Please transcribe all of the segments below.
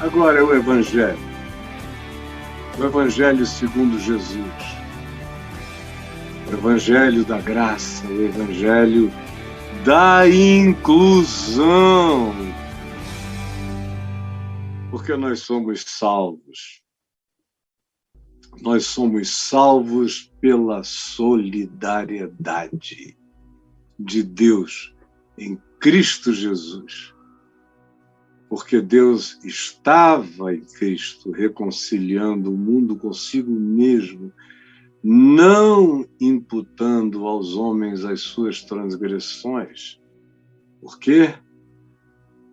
Agora é o Evangelho segundo Jesus, o Evangelho da graça, o Evangelho da inclusão, porque nós somos salvos. Nós somos salvos pela solidariedade de Deus em Cristo Jesus. Porque Deus estava em Cristo reconciliando o mundo consigo mesmo, não imputando aos homens as suas transgressões. Por quê?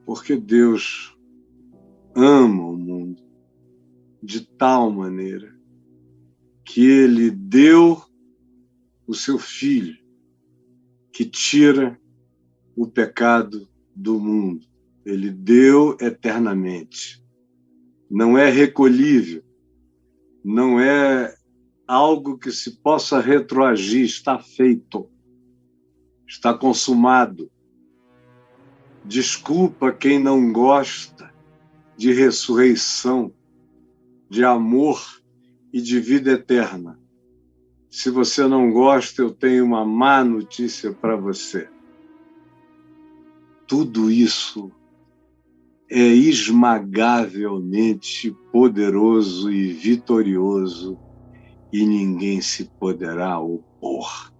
Porque Deus ama o mundo de tal maneira que Ele deu o seu Filho, que tira o pecado do mundo. Ele deu eternamente. Não é recolhível, não é algo que se possa retroagir, está feito, está consumado. Desculpa quem não gosta de ressurreição, de amor e de vida eterna. Se você não gosta, eu tenho uma má notícia para você. Tudo isso é esmagavelmente poderoso e vitorioso e ninguém se poderá opor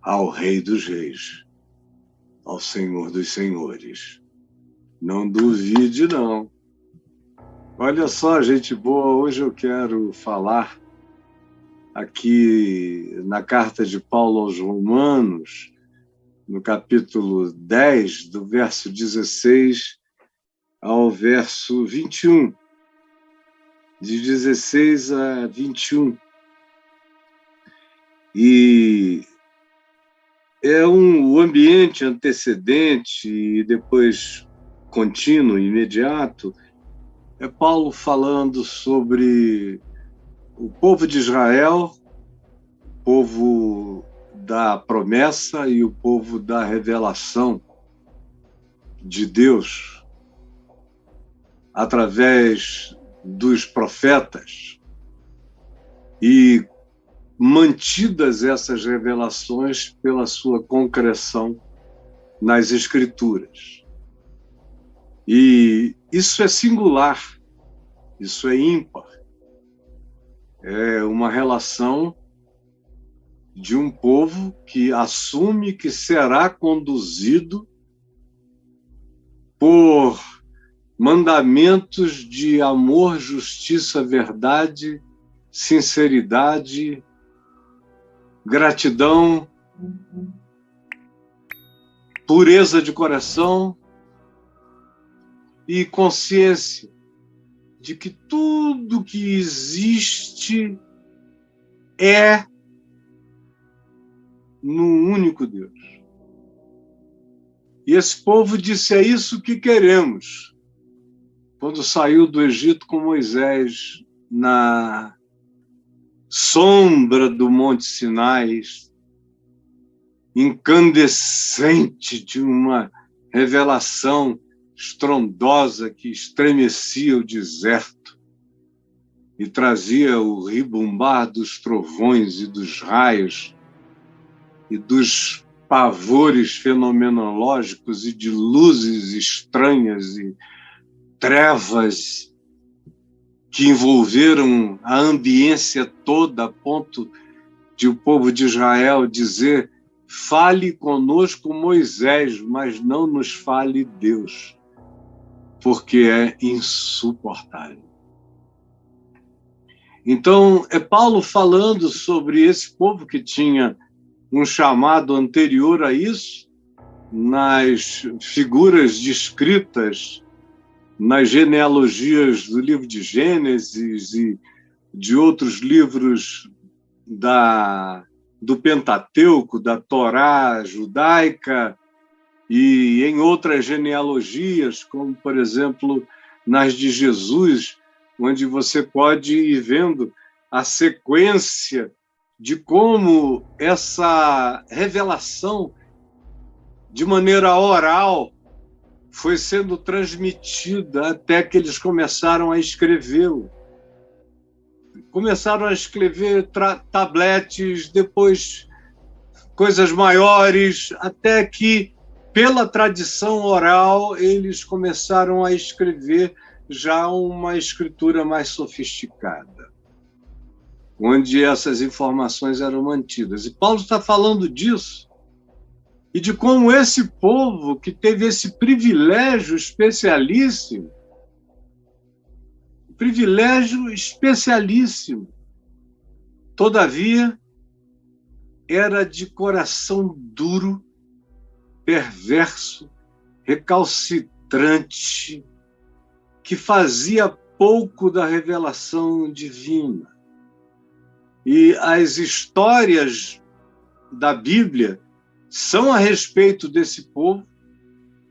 ao Rei dos Reis, ao Senhor dos Senhores. Não duvide, não. Olha só, gente boa, hoje eu quero falar aqui na carta de Paulo aos Romanos, no capítulo 10, do verso 16 ao verso 21, de 16 a 21. E é o ambiente antecedente e depois contínuo, imediato, é Paulo falando sobre o povo de Israel, o povo da promessa e o povo da revelação de Deus através dos profetas, e mantidas essas revelações pela sua concreção nas Escrituras. E isso é singular, isso é ímpar. É uma relação de um povo que assume que será conduzido por mandamentos de amor, justiça, verdade, sinceridade, gratidão, pureza de coração e consciência de que tudo que existe é no único Deus. E esse povo disse: é isso que queremos. Quando saiu do Egito com Moisés na sombra do Monte Sinai, incandescente de uma revelação estrondosa que estremecia o deserto e trazia o ribumbar dos trovões e dos raios e dos pavores fenomenológicos e de luzes estranhas e trevas que envolveram a ambiência toda, a ponto de o povo de Israel dizer: fale conosco Moisés, mas não nos fale Deus, porque é insuportável. Então, é Paulo falando sobre esse povo que tinha um chamado anterior a isso, nas figuras descritas nas genealogias do livro de Gênesis e de outros livros do Pentateuco, da Torá judaica, e em outras genealogias, como, por exemplo, nas de Jesus, onde você pode ir vendo a sequência de como essa revelação, de maneira oral, foi sendo transmitida até que eles começaram a escrevê-lo. Começaram a escrever tabletes, depois coisas maiores, até que, pela tradição oral, eles começaram a escrever já uma escritura mais sofisticada, onde essas informações eram mantidas. E Paulo está falando disso, e de como esse povo que teve esse privilégio especialíssimo, todavia, era de coração duro, perverso, recalcitrante, que fazia pouco da revelação divina. E as histórias da Bíblia são a respeito desse povo,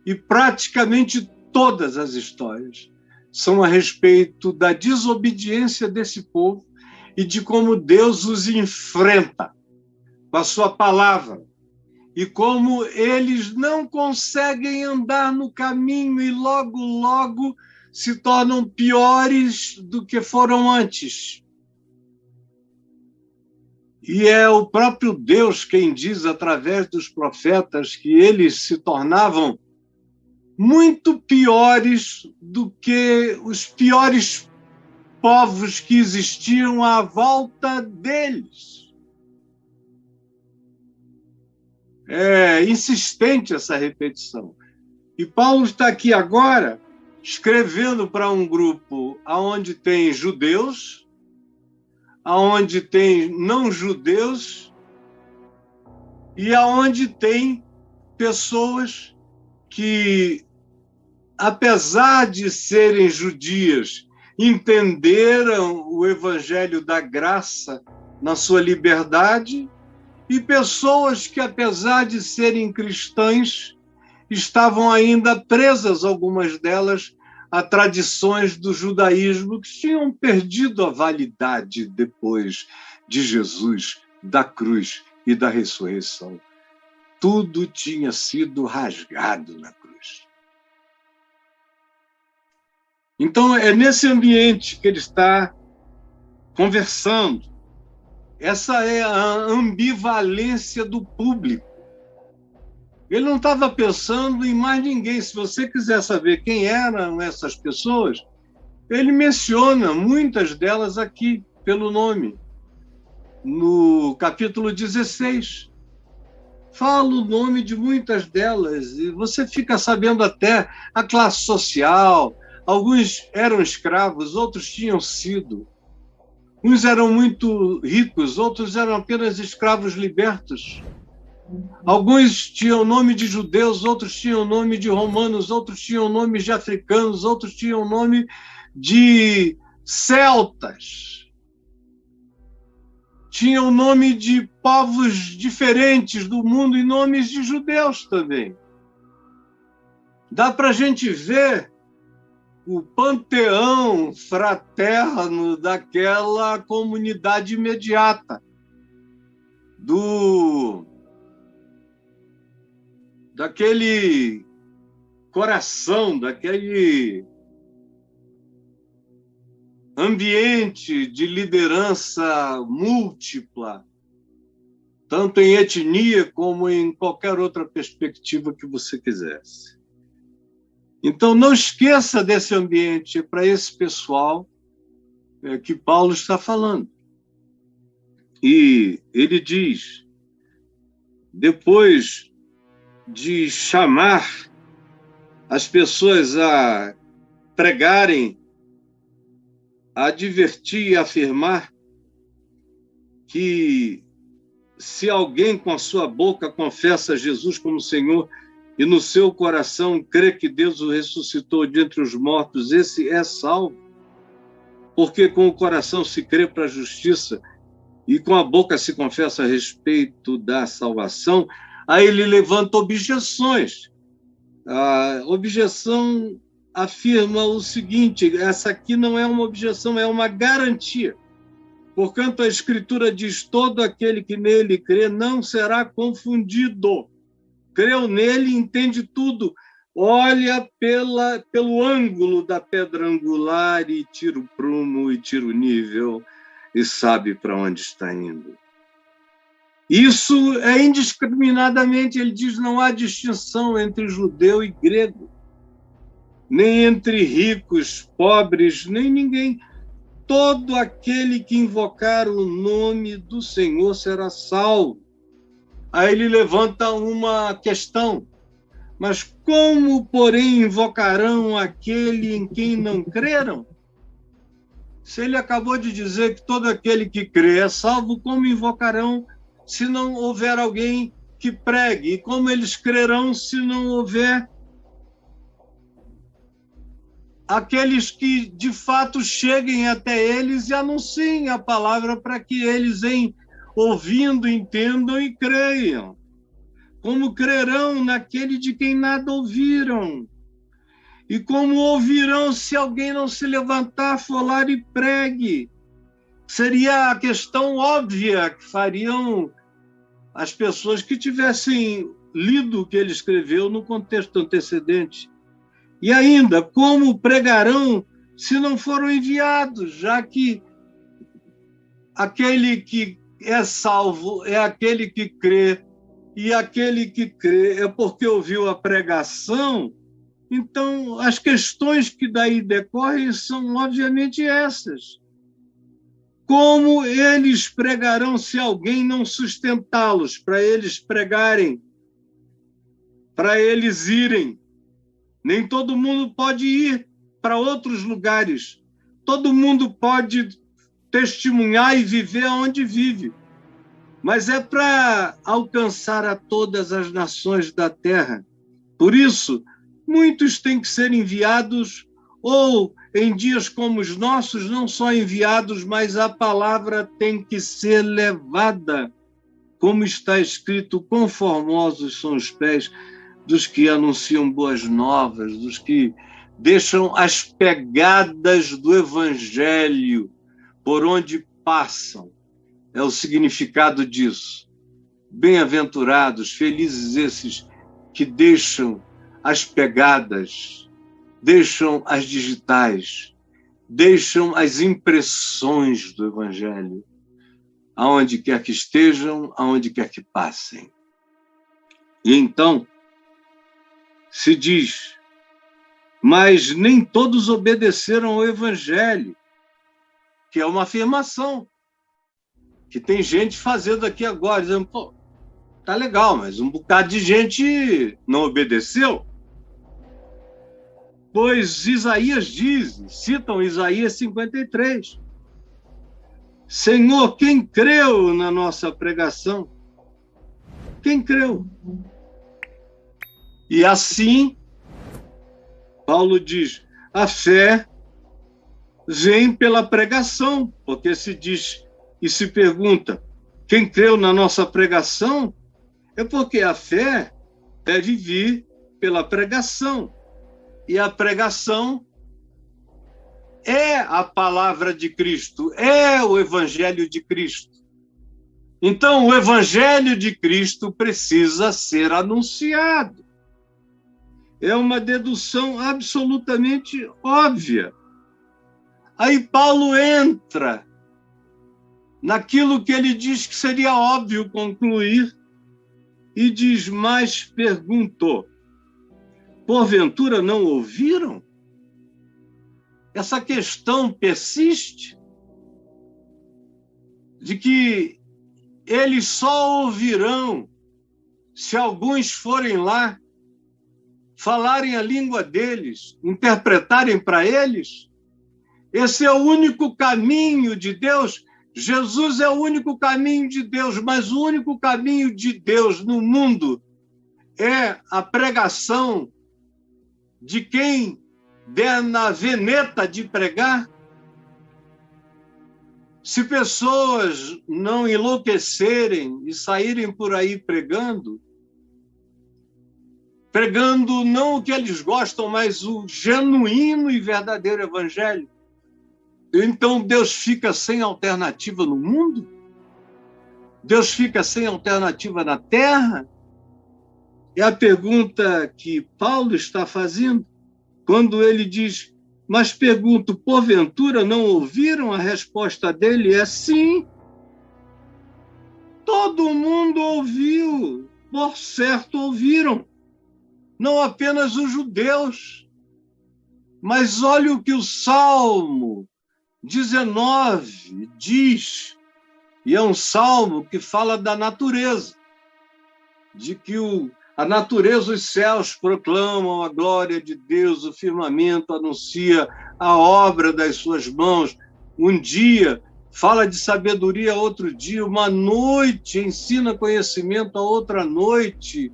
e praticamente todas as histórias são a respeito da desobediência desse povo e de como Deus os enfrenta com a sua palavra, e como eles não conseguem andar no caminho e logo, logo se tornam piores do que foram antes. E é o próprio Deus quem diz, através dos profetas, que eles se tornavam muito piores do que os piores povos que existiam à volta deles. É insistente essa repetição. E Paulo está aqui agora escrevendo para um grupo onde tem judeus, onde tem não-judeus e onde tem pessoas que, apesar de serem judias, entenderam o evangelho da graça na sua liberdade, e pessoas que, apesar de serem cristãs, estavam ainda presas, algumas delas, a tradições do judaísmo que tinham perdido a validade depois de Jesus, da cruz e da ressurreição. Tudo tinha sido rasgado na cruz. Então, é nesse ambiente que ele está conversando. Essa é a ambivalência do público. Ele não estava pensando em mais ninguém. Se você quiser saber quem eram essas pessoas, ele menciona muitas delas aqui pelo nome. No capítulo 16, fala o nome de muitas delas, e você fica sabendo até a classe social. Alguns eram escravos, outros tinham sido. Uns eram muito ricos, outros eram apenas escravos libertos. Alguns tinham nome de judeus, outros tinham nome de romanos, outros tinham nome de africanos, outros tinham nome de celtas. Tinham nome de povos diferentes do mundo e nomes de judeus também. Dá para a gente ver o panteão fraterno daquela comunidade imediata, daquele coração, daquele ambiente de liderança múltipla, tanto em etnia como em qualquer outra perspectiva que você quisesse. Então, não esqueça desse ambiente, para esse pessoal que Paulo está falando. E ele diz, depois de chamar as pessoas a pregarem, a advertir e afirmar que se alguém com a sua boca confessa Jesus como Senhor e no seu coração crê que Deus o ressuscitou de entre os mortos, esse é salvo. Porque com o coração se crê para a justiça e com a boca se confessa a respeito da salvação. Aí ele levanta objeções. A objeção afirma o seguinte: essa aqui não é uma objeção, é uma garantia. Porquanto a Escritura diz: todo aquele que nele crê não será confundido. Creu nele, entende tudo, olha pelo ângulo da pedra angular e tira o prumo e tira o nível e sabe para onde está indo. Isso é indiscriminadamente, ele diz, não há distinção entre judeu e grego, nem entre ricos, pobres, nem ninguém. Todo aquele que invocar o nome do Senhor será salvo. Aí ele levanta uma questão. Mas como, porém, invocarão aquele em quem não creram? Se ele acabou de dizer que todo aquele que crê é salvo, como invocarão se não houver alguém que pregue? E como eles crerão se não houver aqueles que, de fato, cheguem até eles e anunciem a palavra para que eles, ouvindo, entendam e creiam? Como crerão naquele de quem nada ouviram? E como ouvirão se alguém não se levantar, falar e pregue? Seria a questão óbvia que fariam as pessoas que tivessem lido o que ele escreveu no contexto antecedente. E ainda, como pregarão se não foram enviados, já que aquele que é salvo é aquele que crê, e aquele que crê é porque ouviu a pregação? Então, as questões que daí decorrem são, obviamente, essas. Como eles pregarão se alguém não sustentá-los, para eles pregarem, para eles irem? Nem todo mundo pode ir para outros lugares. Todo mundo pode testemunhar e viver onde vive. Mas é para alcançar a todas as nações da terra. Por isso, muitos têm que ser enviados, ou em dias como os nossos, não só enviados, mas a palavra tem que ser levada. Como está escrito, quão formosos são os pés dos que anunciam boas novas, dos que deixam as pegadas do evangelho por onde passam. É o significado disso. Bem-aventurados, felizes esses que deixam as pegadas, deixam as digitais, deixam as impressões do evangelho, aonde quer que estejam, aonde quer que passem. E então, se diz, mas nem todos obedeceram ao evangelho, que é uma afirmação que tem gente fazendo aqui agora, dizendo, pô, tá legal, mas um bocado de gente não obedeceu. Pois Isaías diz, citam Isaías 53, Senhor, quem creu na nossa pregação? Quem creu? E assim, Paulo diz, a fé vem pela pregação, porque se diz e se pergunta, quem creu na nossa pregação? É porque a fé deve vir pela pregação. E a pregação é a palavra de Cristo, é o evangelho de Cristo. Então, o evangelho de Cristo precisa ser anunciado. É uma dedução absolutamente óbvia. Aí Paulo entra naquilo que ele diz que seria óbvio concluir e diz, mas perguntou, porventura não ouviram? Essa questão persiste de que eles só ouvirão se alguns forem lá, falarem a língua deles, interpretarem para eles. Esse é o único caminho de Deus. Jesus é o único caminho de Deus, mas o único caminho de Deus no mundo é a pregação de quem der na veneta de pregar. Se pessoas não enlouquecerem e saírem por aí pregando não o que eles gostam, mas o genuíno e verdadeiro evangelho, então Deus fica sem alternativa no mundo? Deus fica sem alternativa na terra? É a pergunta que Paulo está fazendo quando ele diz: mas pergunto, porventura não ouviram? A resposta dele é sim. Todo mundo ouviu, por certo ouviram. Não apenas os judeus. Mas olha o que o Salmo 19 diz, e é um salmo que fala da natureza, de que a natureza, os céus proclamam a glória de Deus, o firmamento anuncia a obra das suas mãos. Um dia fala de sabedoria, outro dia, uma noite ensina conhecimento a outra noite.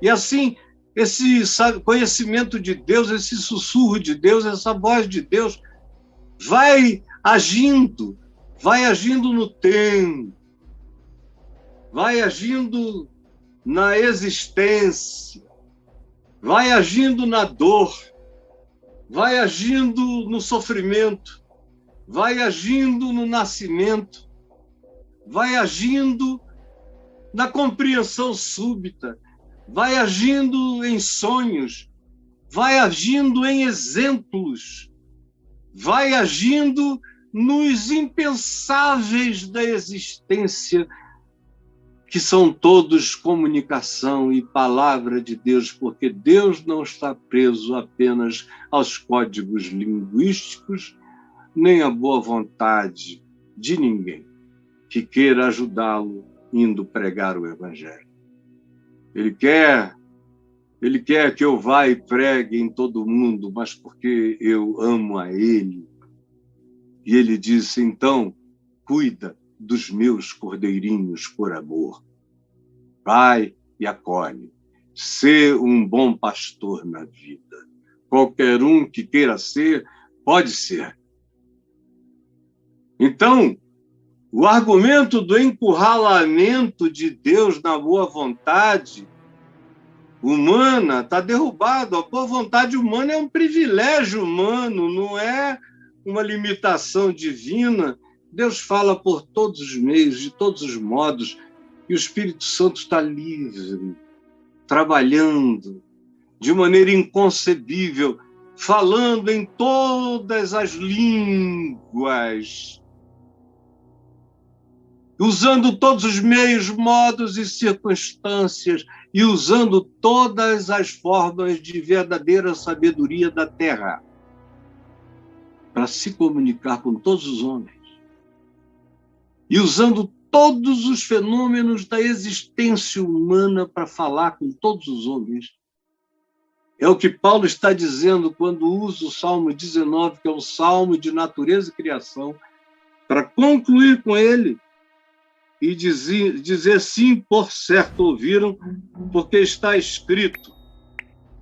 E assim, esse conhecimento de Deus, esse sussurro de Deus, essa voz de Deus vai agindo no tempo, vai agindo na existência, vai agindo na dor, vai agindo no sofrimento, vai agindo no nascimento, vai agindo na compreensão súbita, vai agindo em sonhos, vai agindo em exemplos, vai agindo nos impensáveis da existência, que são todos comunicação e palavra de Deus, porque Deus não está preso apenas aos códigos linguísticos, nem à boa vontade de ninguém que queira ajudá-lo indo pregar o Evangelho. Ele quer que eu vá e pregue em todo mundo, mas porque eu amo a Ele. E Ele disse, então, cuida dos meus cordeirinhos por amor. Vai e acolhe. Sê um bom pastor na vida. Qualquer um que queira ser, pode ser. Então, o argumento do encurralamento de Deus na boa vontade humana está derrubado. A boa vontade humana é um privilégio humano, não é uma limitação divina. Deus fala por todos os meios, de todos os modos, e o Espírito Santo está livre, trabalhando de maneira inconcebível, falando em todas as línguas, usando todos os meios, modos e circunstâncias, e usando todas as formas de verdadeira sabedoria da terra para se comunicar com todos os homens. E usando todos os fenômenos da existência humana para falar com todos os homens. É o que Paulo está dizendo quando usa o Salmo 19, que é um salmo de natureza e criação, para concluir com ele e dizer sim, por certo ouviram, porque está escrito,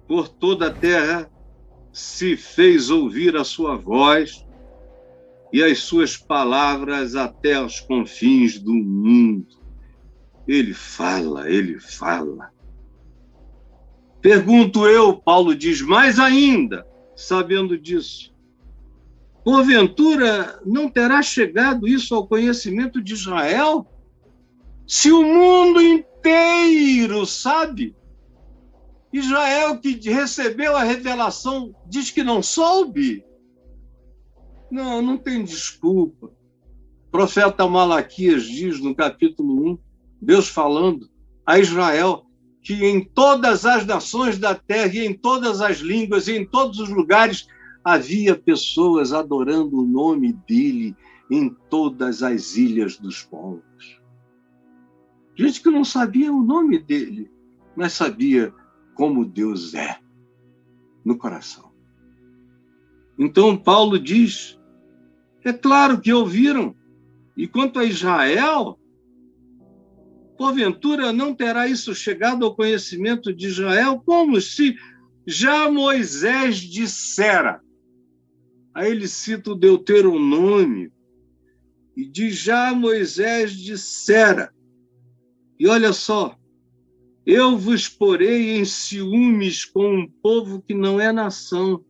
por toda a terra se fez ouvir a sua voz e as suas palavras até aos confins do mundo. Ele fala, ele fala. Pergunto eu, Paulo diz, mais ainda, sabendo disso, porventura não terá chegado isso ao conhecimento de Israel? Se o mundo inteiro sabe, Israel que recebeu a revelação diz que não soube? Não tem desculpa. O profeta Malaquias diz no capítulo 1, Deus falando a Israel que em todas as nações da terra e em todas as línguas e em todos os lugares havia pessoas adorando o nome dele em todas as ilhas dos povos. Gente que não sabia o nome dele, mas sabia como Deus é no coração. Então Paulo diz, é claro que ouviram, e quanto a Israel, porventura não terá isso chegado ao conhecimento de Israel, como se já Moisés dissera. Aí ele cita o Deuteronômio e diz, já Moisés dissera. E olha só, eu vos porei em ciúmes com um povo que não é nação.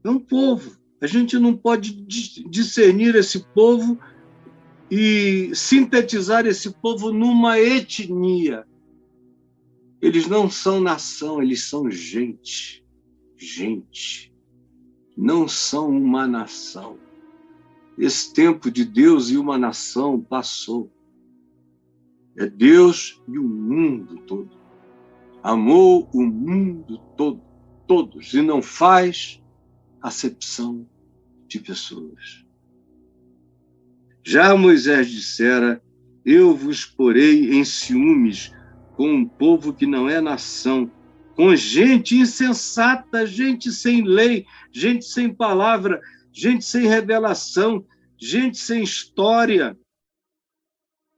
É um povo. A gente não pode discernir esse povo e sintetizar esse povo numa etnia. Eles não são nação, eles são gente. Gente. Não são uma nação. Esse tempo de Deus e uma nação passou. É Deus e o mundo todo. Amou o mundo todo, todos, e não faz acepção de pessoas. Já Moisés dissera: eu vos porei em ciúmes com um povo que não é nação, com gente insensata, gente sem lei, gente sem palavra, gente sem revelação, gente sem história,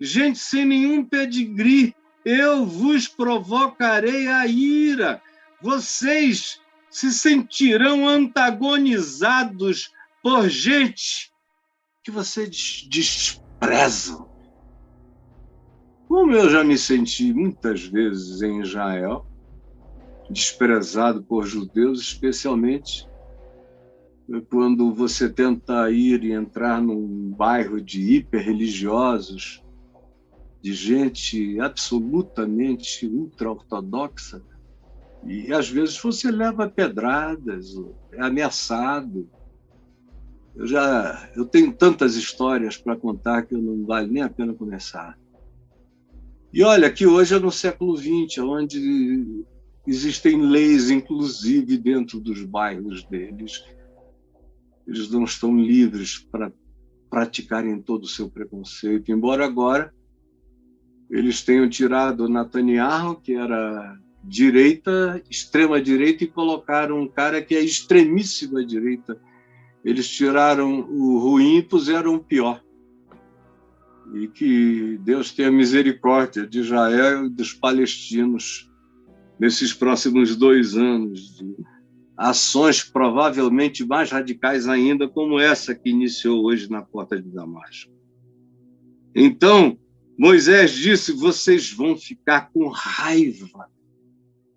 gente sem nenhum pedigree. Eu vos provocarei a ira. Vocês se sentirão antagonizados por gente que vocês desprezam. Como eu já me senti muitas vezes em Israel, desprezado por judeus, especialmente quando você tenta ir e entrar num bairro de hiperreligiosos, de gente absolutamente ultra-ortodoxa, e às vezes você leva pedradas, é ameaçado. Eu tenho tantas histórias para contar que não vale nem a pena começar. E olha que hoje é no século XX, onde existem leis, inclusive dentro dos bairros deles. Eles não estão livres para praticarem todo o seu preconceito, embora agora eles tenham tirado Netanyahu, que era direita, extrema-direita, e colocaram um cara que é extremíssima direita. Eles tiraram o ruim e puseram o pior. E que Deus tenha misericórdia de Israel e dos palestinos nesses próximos 2 anos de ações provavelmente mais radicais ainda, como essa que iniciou hoje na porta de Damasco. Então, Moisés disse: vocês vão ficar com raiva,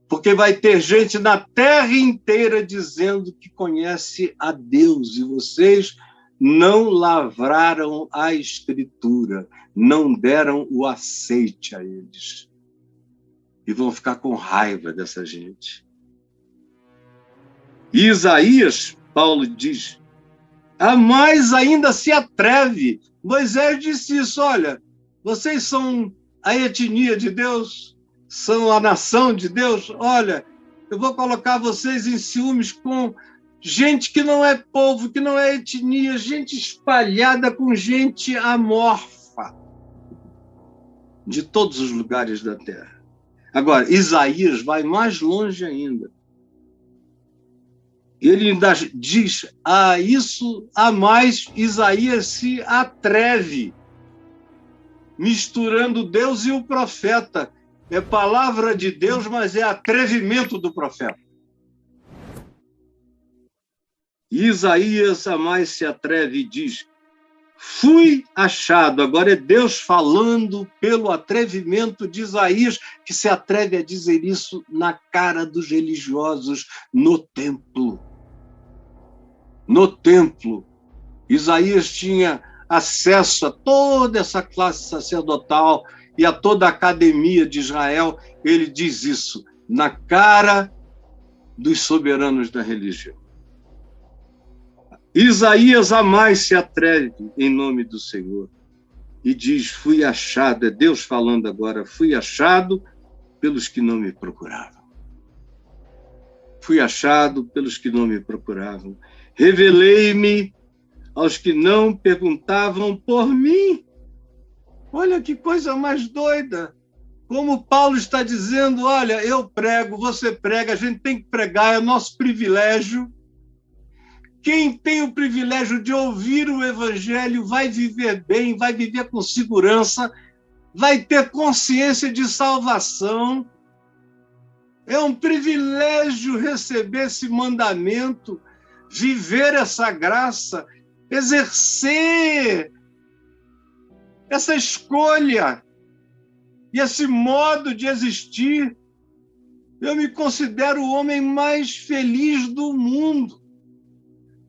porque vai ter gente na terra inteira dizendo que conhece a Deus, e vocês não lavraram a Escritura, não deram o aceite a eles. E vão ficar com raiva dessa gente. E Isaías, Paulo diz, a mais ainda se atreve. Moisés disse isso: olha, vocês são a etnia de Deus, são a nação de Deus. Olha, eu vou colocar vocês em ciúmes com gente que não é povo, que não é etnia, gente espalhada com gente amorfa de todos os lugares da terra. Agora, Isaías vai mais longe ainda. Ele ainda diz: isso a mais Isaías se atreve, misturando Deus e o profeta. É palavra de Deus, mas é atrevimento do profeta. Isaías a mais se atreve e diz: fui achado. Agora é Deus falando pelo atrevimento de Isaías, que se atreve a dizer isso na cara dos religiosos no templo. No templo, Isaías tinha acesso a toda essa classe sacerdotal e a toda a academia de Israel. Ele diz isso na cara dos soberanos da religião. Isaías a mais se atreve em nome do Senhor e diz: fui achado, é Deus falando agora, fui achado pelos que não me procuravam. Fui achado pelos que não me procuravam. Revelei-me aos que não perguntavam por mim. Olha que coisa mais doida. Como Paulo está dizendo: olha, eu prego, você prega, a gente tem que pregar, é nosso privilégio. Quem tem o privilégio de ouvir o evangelho vai viver bem, vai viver com segurança, vai ter consciência de salvação. É um privilégio receber esse mandamento, viver essa graça, exercer essa escolha e esse modo de existir. Eu me considero o homem mais feliz do mundo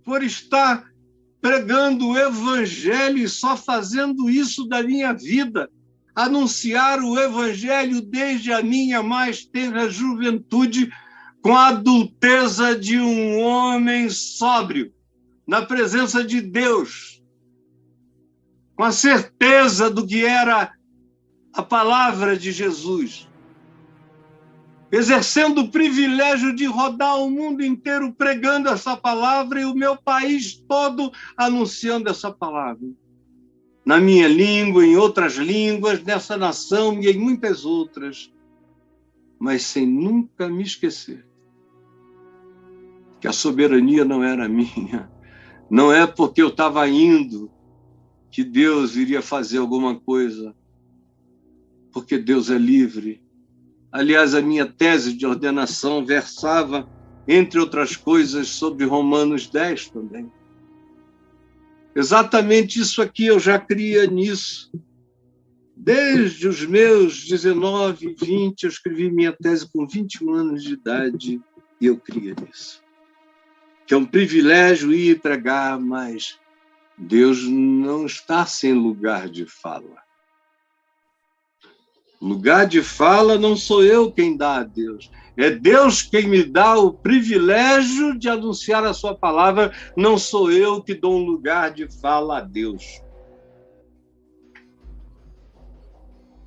por estar pregando o evangelho e só fazendo isso da minha vida. anunciar o Evangelho desde a minha mais tenra juventude, com a adulteza de um homem sóbrio, na presença de Deus, com a certeza do que era a palavra de Jesus, exercendo o privilégio de rodar o mundo inteiro pregando essa palavra e o meu país todo anunciando essa palavra. Na minha língua, em outras línguas, nessa nação e em muitas outras, mas sem nunca me esquecer que a soberania não era minha. Não é porque eu estava indo que Deus iria fazer alguma coisa, porque Deus é livre. Aliás, a minha tese de ordenação versava, entre outras coisas, sobre Romanos 10 também. Exatamente isso aqui, eu já cria nisso. Desde os meus 19, 20, eu escrevi minha tese com 21 anos de idade e eu cria nisso. Que é um privilégio ir pregar, mas Deus não está sem lugar de fala. Lugar de fala não sou eu quem dá a Deus. É Deus quem me dá o privilégio de anunciar a sua palavra, não sou eu que dou um lugar de fala a Deus.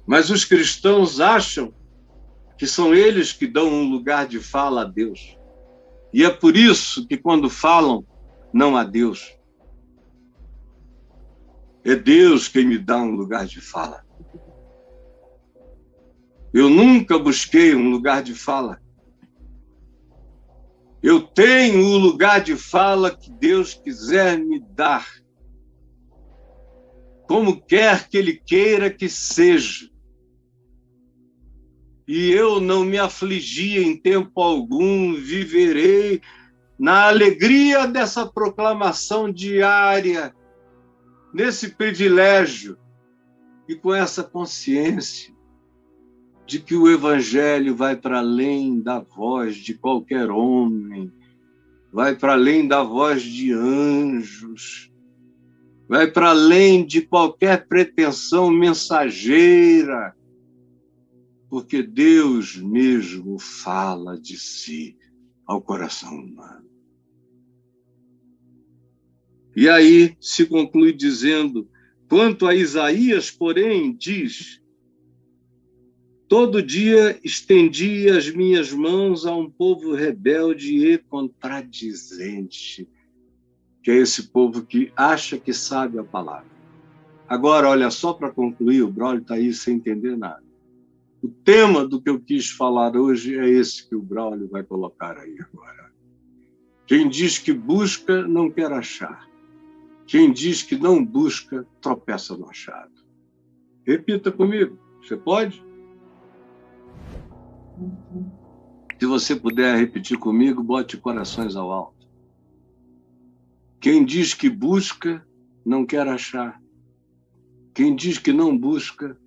Mas os cristãos acham que são eles que dão um lugar de fala a Deus. E é por isso que quando falam, não há Deus. É Deus quem me dá um lugar de fala. Eu nunca busquei um lugar de fala. Eu tenho o lugar de fala que Deus quiser me dar. Como quer que Ele queira que seja. E eu não me afligi em tempo algum, viverei na alegria dessa proclamação diária, nesse privilégio e com essa consciência de que o Evangelho vai para além da voz de qualquer homem, vai para além da voz de anjos, vai para além de qualquer pretensão mensageira, porque Deus mesmo fala de si ao coração humano. E aí se conclui dizendo, quanto a Isaías, porém, diz, todo dia estendi as minhas mãos a um povo rebelde e contradizente, que é esse povo que acha que sabe a palavra. Agora, olha, só para concluir, o Braulio está aí sem entender nada. O tema do que eu quis falar hoje é esse que o Braulio vai colocar aí agora. Quem diz que busca, não quer achar. Quem diz que não busca, tropeça no achado. Repita comigo. Você pode? Se você puder repetir comigo, bote corações ao alto. Quem diz que busca, não quer achar. Quem diz que não busca,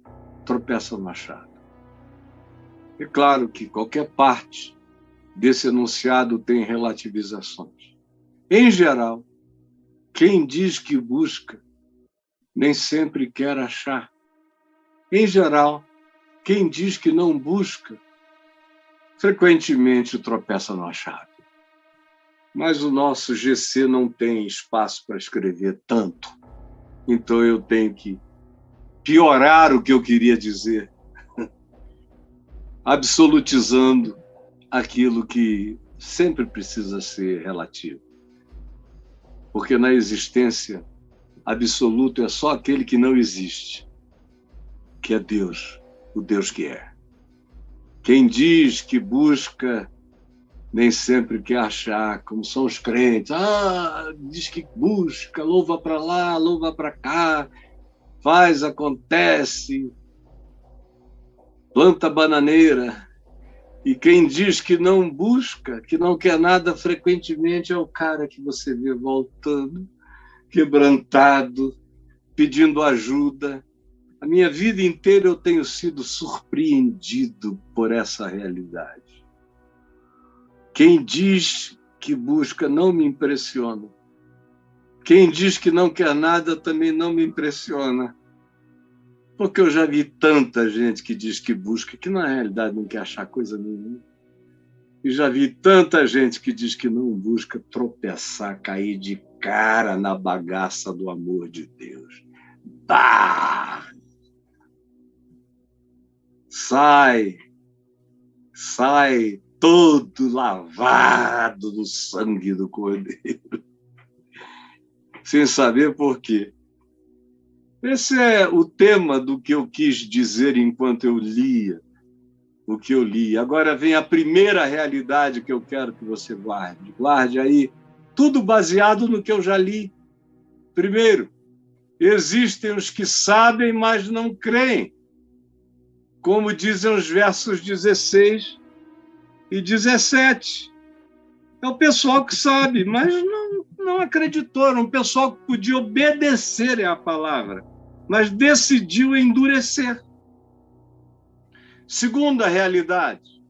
tropeça no achado. É claro que qualquer parte desse enunciado tem relativizações. Em geral, quem diz que busca, nem sempre quer achar. Em geral, quem diz que não busca, frequentemente tropeça no achado. Mas o nosso GC não tem espaço para escrever tanto. Então eu tenho que piorar o que eu queria dizer, absolutizando aquilo que sempre precisa ser relativo. Porque na existência, absoluto é só aquele que não existe, que é Deus, o Deus que é. Quem diz que busca, nem sempre quer achar, como são os crentes. Diz que busca, louva para lá, louva para cá, faz, acontece, planta bananeira. E quem diz que não busca, que não quer nada, frequentemente é o cara que você vê voltando, quebrantado, pedindo ajuda. A minha vida inteira eu tenho sido surpreendido por essa realidade. Quem diz que busca não me impressiona. Quem diz que não quer nada também não me impressiona. Porque eu já vi tanta gente que diz que busca, que na realidade não quer achar coisa nenhuma. E já vi tanta gente que diz que não busca tropeçar, cair de cara na bagaça do amor de Deus. Bah! Sai todo lavado no sangue do Cordeiro, sem saber por quê. Esse é o tema do que eu quis dizer enquanto eu lia o que eu li. Agora vem a primeira realidade que eu quero que você guarde. Guarde aí, tudo baseado no que eu já li. Primeiro, existem os que sabem, mas não creem. Como dizem os versos 16 e 17. É o pessoal que sabe, mas não acreditou. Era um pessoal que podia obedecer à palavra, mas decidiu endurecer. Segunda realidade,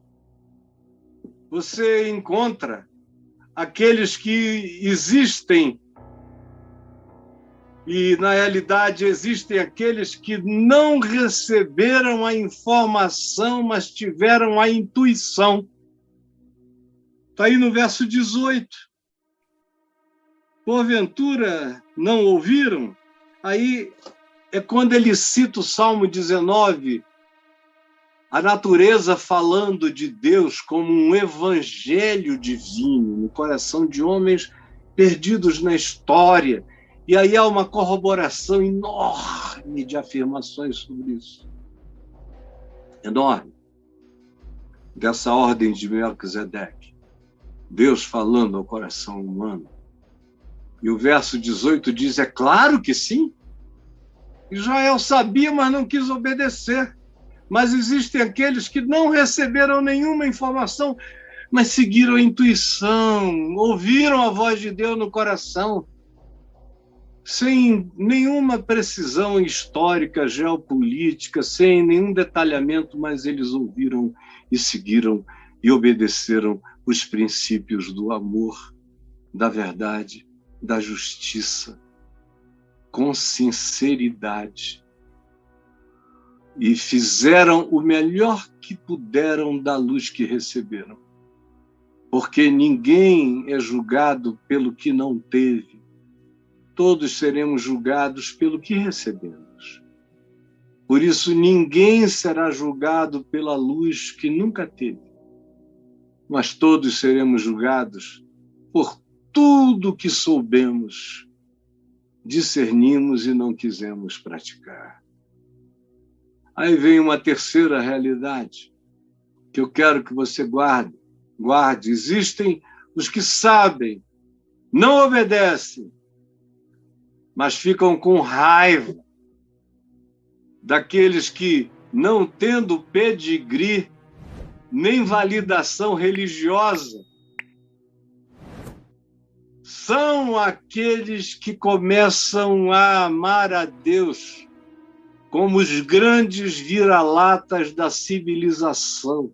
você encontra aqueles que existem e, na realidade, existem aqueles que não receberam a informação, mas tiveram a intuição. Está aí no verso 18. Porventura não ouviram? Aí é quando ele cita o Salmo 19, a natureza falando de Deus como um evangelho divino no coração de homens perdidos na história. E aí há uma corroboração enorme de afirmações sobre isso. Enorme. Dessa ordem de Melquisedeque. Deus falando ao coração humano. E o verso 18 diz, é claro que sim. Israel sabia, mas não quis obedecer. Mas existem aqueles que não receberam nenhuma informação, mas seguiram a intuição, ouviram a voz de Deus no coração, sem nenhuma precisão histórica, geopolítica, sem nenhum detalhamento, mas eles ouviram e seguiram e obedeceram os princípios do amor, da verdade, da justiça, com sinceridade. E fizeram o melhor que puderam da luz que receberam. Porque ninguém é julgado pelo que não teve. Todos seremos julgados pelo que recebemos. Por isso, ninguém será julgado pela luz que nunca teve. Mas todos seremos julgados por tudo que soubemos, discernimos e não quisemos praticar. Aí vem uma terceira realidade que eu quero que você guarde. Existem os que sabem, não obedecem, mas ficam com raiva daqueles que, não tendo pedigree nem validação religiosa, são aqueles que começam a amar a Deus como os grandes vira-latas da civilização,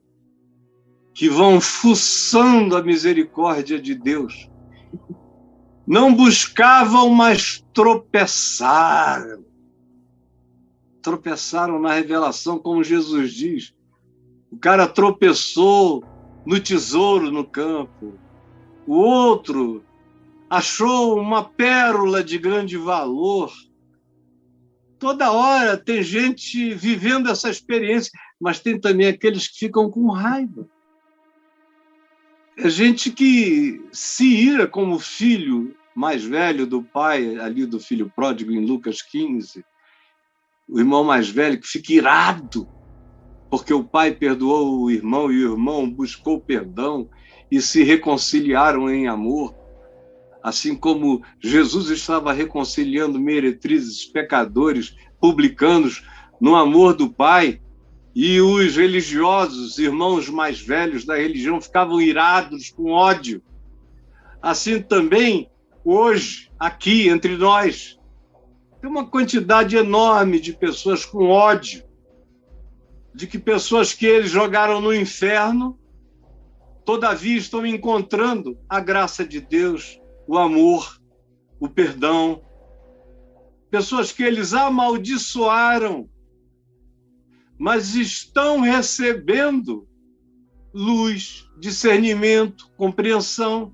que vão fuçando a misericórdia de Deus. Não buscavam, mas tropeçaram. Tropeçaram na revelação, como Jesus diz. O cara tropeçou no tesouro no campo. O outro achou uma pérola de grande valor. Toda hora tem gente vivendo essa experiência, mas tem também aqueles que ficam com raiva. É gente que se ira como o filho mais velho do pai, ali do filho pródigo em Lucas 15, o irmão mais velho que fica irado, porque o pai perdoou o irmão e o irmão buscou perdão e se reconciliaram em amor. Assim como Jesus estava reconciliando meretrizes, pecadores, publicanos, no amor do Pai, e os religiosos, irmãos mais velhos da religião, ficavam irados com ódio. Assim também, hoje, aqui entre nós, tem uma quantidade enorme de pessoas com ódio, de que pessoas que eles jogaram no inferno, todavia estão encontrando a graça de Deus, o amor, o perdão. Pessoas que eles amaldiçoaram mas estão recebendo luz, discernimento, compreensão.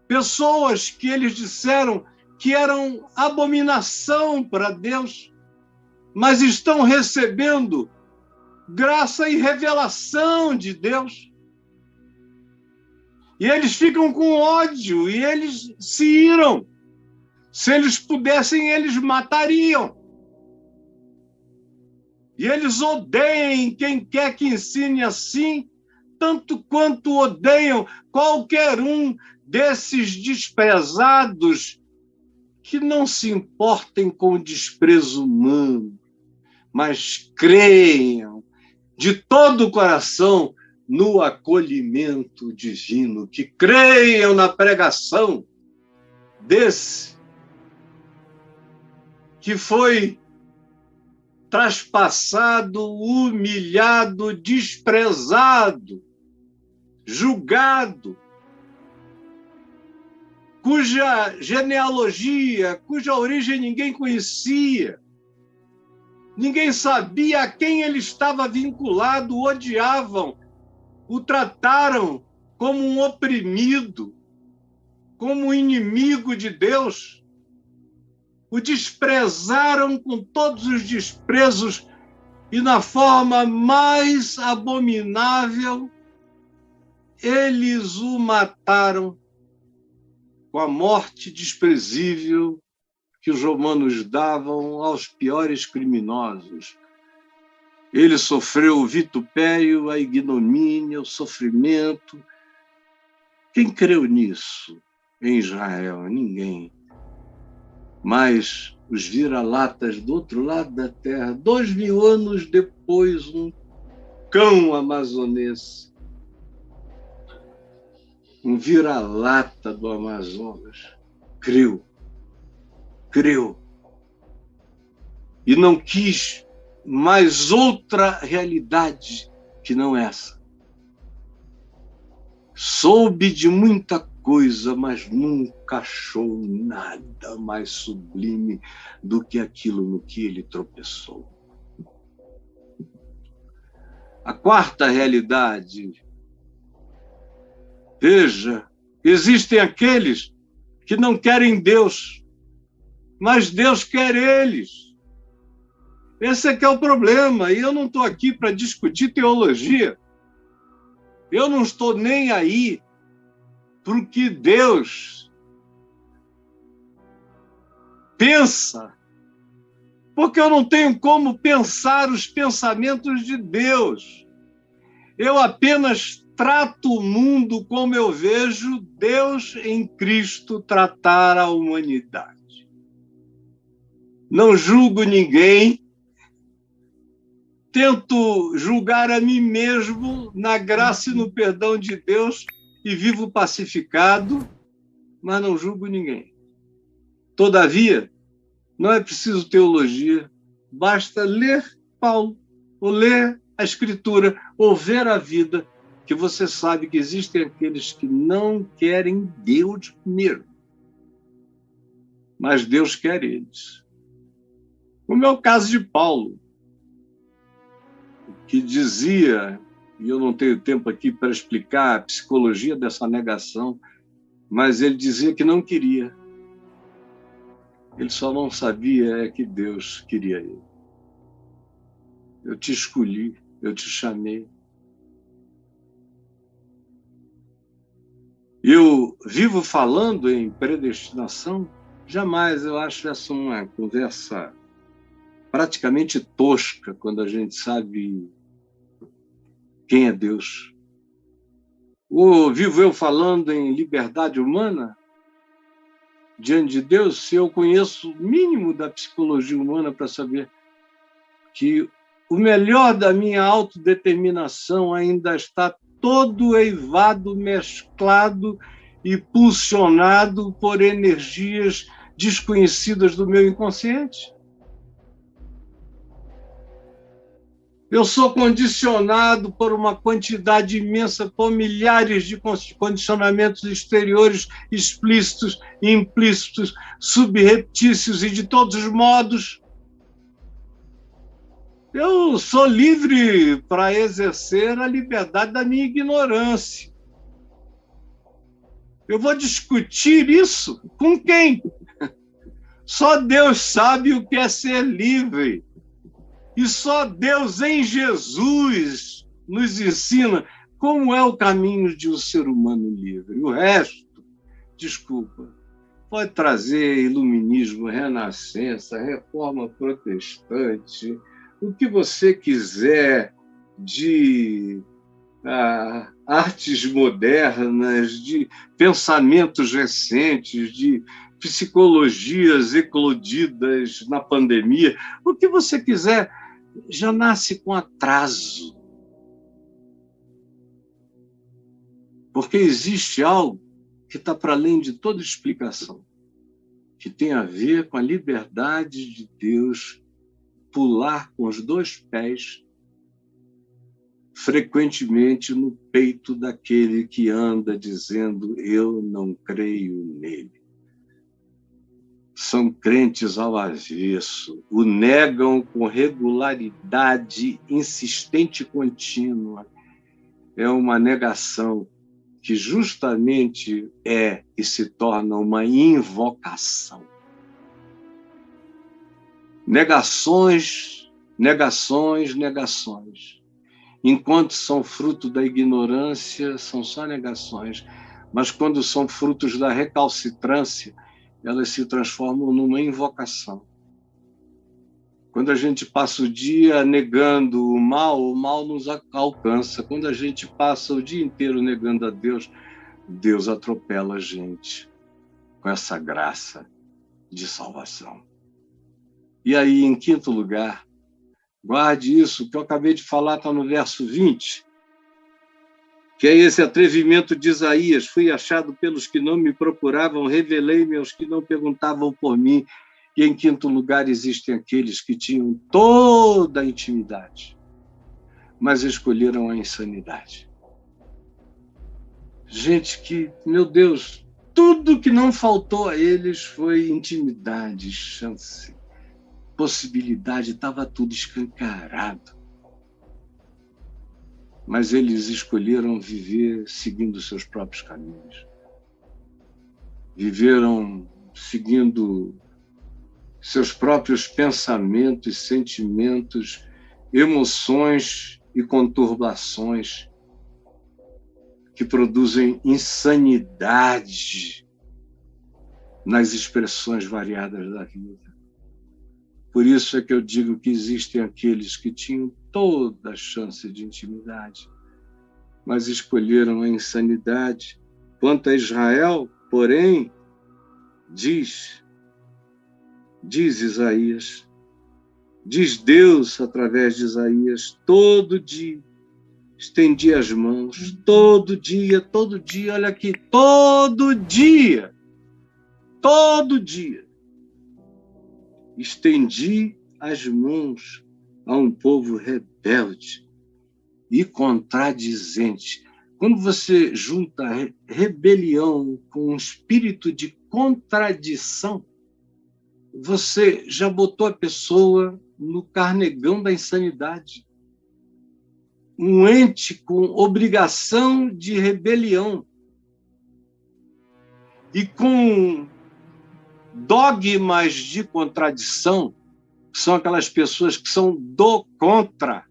Pessoas que eles disseram que eram abominação para Deus, mas estão recebendo graça e revelação de Deus. E eles ficam com ódio e eles se iram. Se eles pudessem, eles matariam. E eles odeiam quem quer que ensine assim, tanto quanto odeiam qualquer um desses desprezados que não se importem com o desprezo humano, mas creiam de todo o coração no acolhimento divino, que creiam na pregação desse que foi traspassado, humilhado, desprezado, julgado, cuja genealogia, cuja origem ninguém conhecia, ninguém sabia a quem ele estava vinculado, o odiavam, o trataram como um oprimido, como um inimigo de Deus, o desprezaram com todos os desprezos e na forma mais abominável, eles o mataram com a morte desprezível que os romanos davam aos piores criminosos. Ele sofreu o vitupério, a ignomínia, o sofrimento. Quem creu nisso em Israel? Ninguém. Mas os vira-latas do outro lado da terra, 2000 anos depois, um cão amazonense, um vira-lata do Amazonas, creu. E não quis mais outra realidade que não essa. Soube de muita coisa, mas nunca achou nada mais sublime do que aquilo no que ele tropeçou. A quarta realidade. Veja, existem aqueles que não querem Deus, mas Deus quer eles. Esse é que é o problema, e eu não estou aqui para discutir teologia. Eu não estou nem aí para o que Deus pensa, porque eu não tenho como pensar os pensamentos de Deus. Eu apenas trato o mundo como eu vejo Deus em Cristo tratar a humanidade. Não julgo ninguém, tento julgar a mim mesmo na graça e no perdão de Deus e vivo pacificado, mas não julgo ninguém. Todavia, não é preciso teologia, basta ler Paulo, ou ler a Escritura, ou ver a vida, que você sabe que existem aqueles que não querem Deus mesmo, mas Deus quer eles. Como é o caso de Paulo, que dizia, e eu não tenho tempo aqui para explicar a psicologia dessa negação, mas ele dizia que não queria. Ele só não sabia que Deus queria ele. Eu te escolhi, eu te chamei. Eu vivo falando em predestinação? Jamais. Eu acho essa uma conversa praticamente tosca quando a gente sabe quem é Deus. Ou vivo eu falando em liberdade humana diante de Deus, se eu conheço o mínimo da psicologia humana para saber que o melhor da minha autodeterminação ainda está todo eivado, mesclado e pulsionado por energias desconhecidas do meu inconsciente? Eu sou condicionado por uma quantidade imensa, por milhares de condicionamentos exteriores, explícitos, implícitos, subreptícios e de todos os modos. Eu sou livre para exercer a liberdade da minha ignorância. Eu vou discutir isso com quem? Só Deus sabe o que é ser livre. E só Deus em Jesus nos ensina como é o caminho de um ser humano livre. O resto, desculpa, pode trazer iluminismo, renascença, reforma protestante, o que você quiser de artes modernas, de pensamentos recentes, de psicologias eclodidas na pandemia, o que você quiser, já nasce com atraso. Porque existe algo que está para além de toda explicação, que tem a ver com a liberdade de Deus pular com os dois pés frequentemente no peito daquele que anda dizendo: eu não creio nele. São crentes ao avesso, o negam com regularidade insistente e contínua. É uma negação que justamente é e se torna uma invocação. Negações, negações, negações. Enquanto são fruto da ignorância, são só negações. Mas quando são frutos da recalcitrância, elas se transformam numa invocação. Quando a gente passa o dia negando o mal nos alcança. Quando a gente passa o dia inteiro negando a Deus, Deus atropela a gente com essa graça de salvação. E aí, em quinto lugar, guarde isso, que eu acabei de falar, está no verso 20, que é esse atrevimento de Isaías: fui achado pelos que não me procuravam, revelei-me aos que não perguntavam por mim. E em quinto lugar, existem aqueles que tinham toda a intimidade, mas escolheram a insanidade. Gente que, meu Deus, tudo que não faltou a eles foi intimidade, chance, possibilidade, estava tudo escancarado. Mas eles escolheram viver seguindo seus próprios caminhos. Viveram seguindo seus próprios pensamentos, sentimentos, emoções e conturbações que produzem insanidade nas expressões variadas da vida. Por isso é que eu digo que existem aqueles que tinham toda a chance de intimidade, mas escolheram a insanidade. Quanto a Israel, porém, diz Isaías, diz Deus através de Isaías: todo dia estendi as mãos, todo dia, olha aqui, todo dia, estendi as mãos a um povo rebelde e contradizente. Quando você junta rebelião com um espírito de contradição, você já botou a pessoa no carnegão da insanidade. Um ente com obrigação de rebelião e com dogmas de contradição, que são aquelas pessoas que são do contra,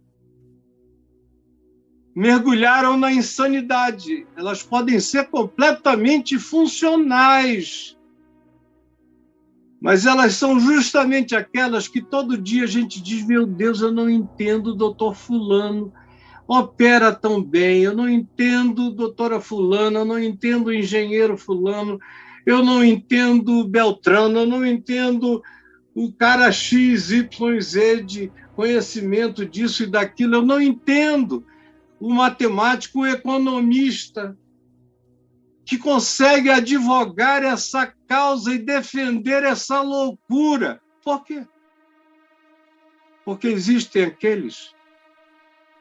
mergulharam na insanidade. Elas podem ser completamente funcionais, mas elas são justamente aquelas que todo dia a gente diz: meu Deus, eu não entendo o doutor fulano, opera tão bem, eu não entendo doutora fulana, eu não entendo o engenheiro fulano, eu não entendo Beltrano, eu não entendo o cara XYZ de conhecimento disso e daquilo, eu não entendo o matemático, o economista que consegue advogar essa causa e defender essa loucura. Por quê? Porque existem aqueles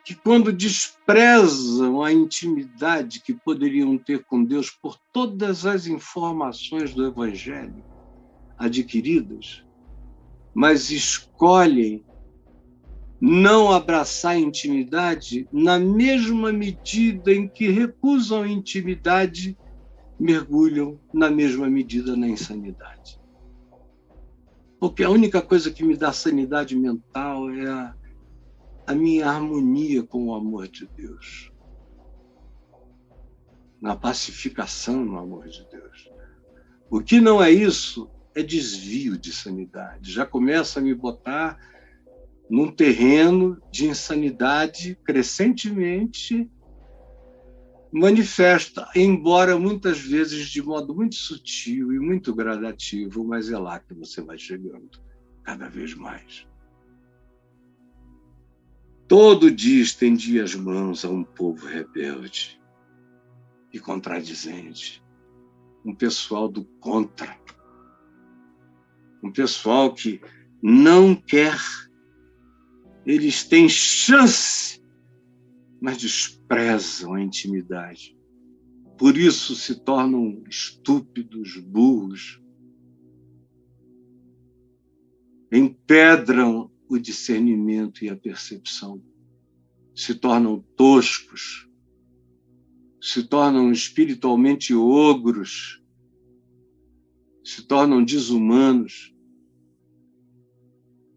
que, quando desprezam a intimidade que poderiam ter com Deus por todas as informações do Evangelho adquiridas, mas escolhem não abraçar a intimidade, na mesma medida em que recusam a intimidade, mergulham na mesma medida na insanidade. Porque a única coisa que me dá sanidade mental é a minha harmonia com o amor de Deus, na pacificação no amor de Deus. O que não é isso é desvio de sanidade. Já começa a me botar num terreno de insanidade crescentemente manifesta, embora muitas vezes de modo muito sutil e muito gradativo, mas é lá que você vai chegando cada vez mais. Todo dia estendi as mãos a um povo rebelde e contradizente, um pessoal do contra, um pessoal que não quer, eles têm chance, mas desprezam a intimidade. Por isso se tornam estúpidos, burros, empedram o discernimento e a percepção, se tornam toscos, se tornam espiritualmente ogros, se tornam desumanos,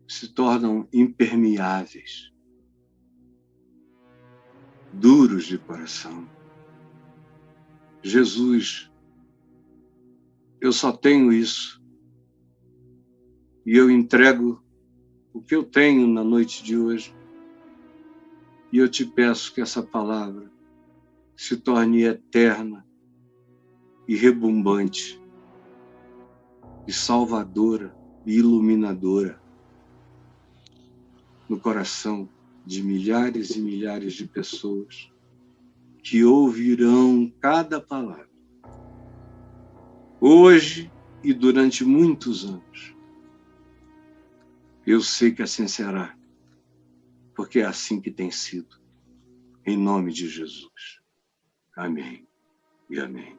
se tornam impermeáveis, duros de coração. Jesus, eu só tenho isso. E eu entrego o que eu tenho na noite de hoje. E eu te peço que essa palavra se torne eterna e rebumbante, e salvadora e iluminadora no coração de milhares e milhares de pessoas que ouvirão cada palavra, hoje e durante muitos anos. Eu sei que assim será, porque é assim que tem sido, em nome de Jesus. Amém e amém.